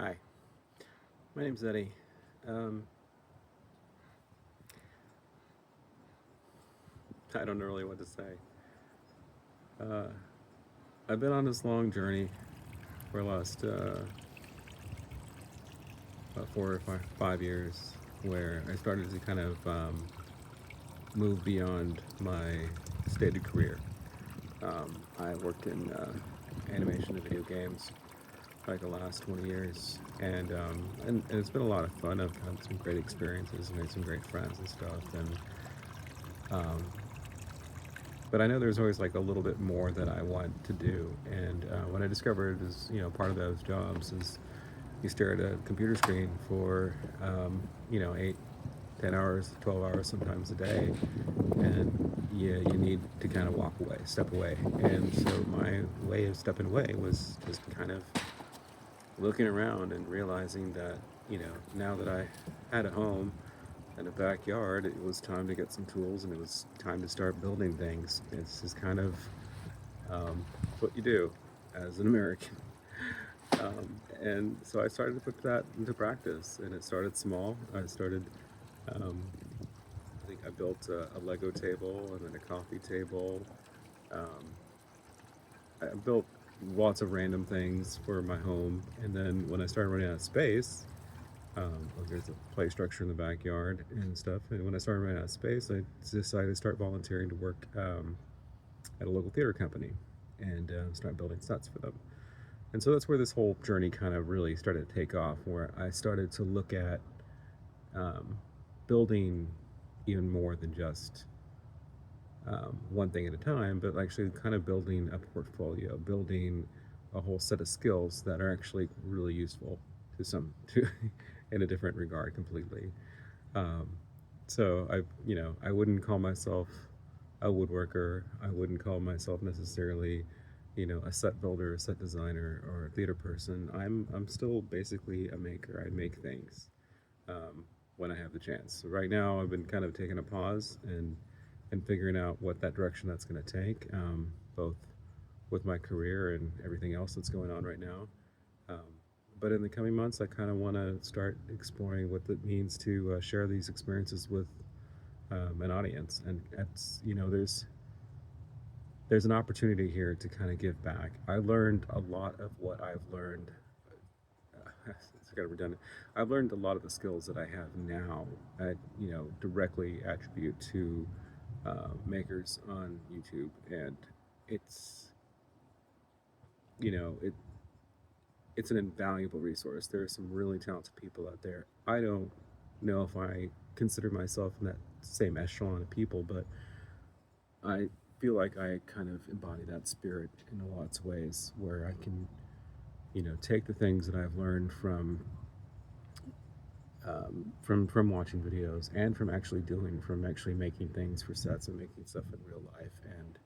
Hi, my name's Eddie. Um, I don't know really what to say. Uh, I've been on this long journey for the last about 4 or 5 years, where I started to kind of move beyond my stated career. I worked in animation and video games for like the last 20 years, and it's been a lot of fun. I've had some great experiences, made some great friends and stuff, and um, but I know there's always like a little bit more that I want to do. And what I discovered is, part of those jobs is you stare at a computer screen for, 8, 10 hours, 12 hours sometimes a day. And you need to kind of walk away, step away. And so my way of stepping away was just kind of looking around and realizing that, now that I had a home and a backyard, it was time to get some tools and it was time to start building things. It's just kind of what you do as an American. And so I started to put that into practice, and it started small. Um, I think I built a Lego table and then a coffee table. Um, I built lots of random things for my home, and then when I started running out of space, there's a play structure in the backyard and stuff. And when I started running out of space, I decided to start volunteering to work at a local theater company and start building sets for them. And so that's where this whole journey kind of really started to take off, where I started to look at um, building even more than just one thing at a time, but actually kind of building a portfolio, building a whole set of skills that are actually really useful to in a different regard completely. Um, so I wouldn't call myself a woodworker. I wouldn't call myself necessarily, a set builder, a set designer, or a theater person. I'm still basically a maker. I make things um, when I have the chance. So right now, I've been kind of taking a pause and figuring out what that direction that's going to take, both with my career and everything else that's going on right now. Um, but in the coming months, I kind of want to start exploring what it means to share these experiences with an audience. And it's there's an opportunity here to kind of give back. I learned a lot of what I've learned. It's kind of redundant. I've learned a lot of the skills that I have now. I directly attribute to makers on YouTube, and it's you know it it's an invaluable resource. There are some really talented people out there. I don't know if I consider myself in that same echelon of people, but I feel like I kind of embody that spirit in a lots of ways, where I can, take the things that I've learned from watching videos and from actually making things for sets and making stuff in real life, and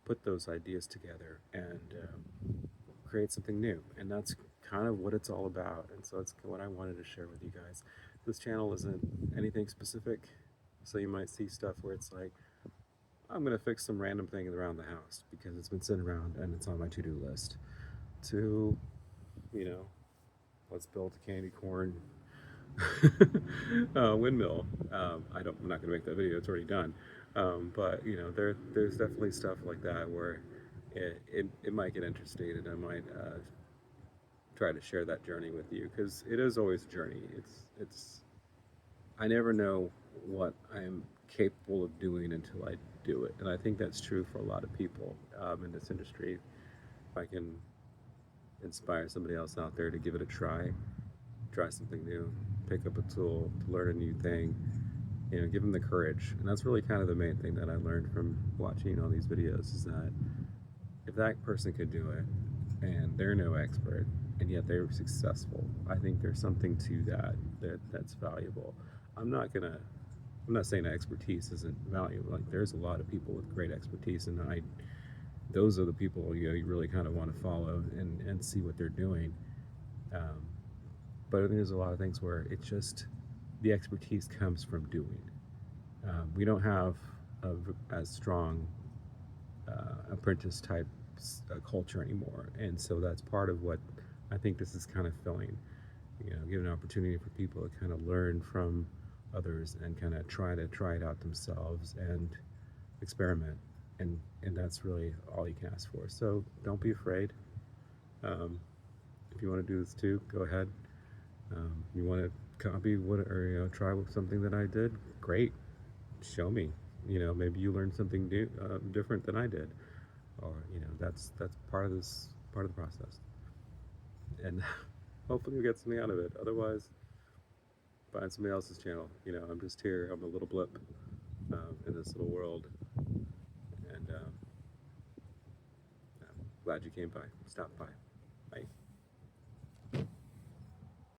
put those ideas together and create something new. And that's kind of what it's all about. And so it's what I wanted to share with you guys. This channel isn't anything specific, so you might see stuff where it's like, I'm gonna fix some random thing around the house because it's been sitting around and it's on my to-do list. To, you know, let's build a candy corn windmill. I'm not gonna make that video. It's already done. But there's definitely stuff like that where it might get interesting, and I might try to share that journey with you, because it is always a journey. It's I never know what I'm capable of doing until I do it, and I think that's true for a lot of people in this industry. If I can inspire somebody else out there to give it a try something new, pick up a tool, to learn a new thing, give them the courage. And that's really kind of the main thing that I learned from watching all these videos, is that if that person could do it and they're no expert and yet they're successful, I think there's something to that's valuable. I'm not gonna I'm not saying that expertise isn't valuable. Like, there's a lot of people with great expertise, and those are the people you really kind of want to follow and see what they're doing. Um, but I think there's a lot of things where it's just the expertise comes from doing. We don't have as strong apprentice type culture anymore, and so that's part of what I think this is kind of filling. give an opportunity for people to kind of learn from others and kind of try it out themselves and experiment. And that's really all you can ask for. So don't be afraid. Um, if you want to do this too, go ahead. You want to copy what or try with something that I did? Great. Show me. Maybe you learned something new, different than I did, or that's part of the process. And hopefully you'll get something out of it. Otherwise, find somebody else's channel. I'm just here. I'm a little blip in this little world, and I'm glad you came by. Stop by. Bye.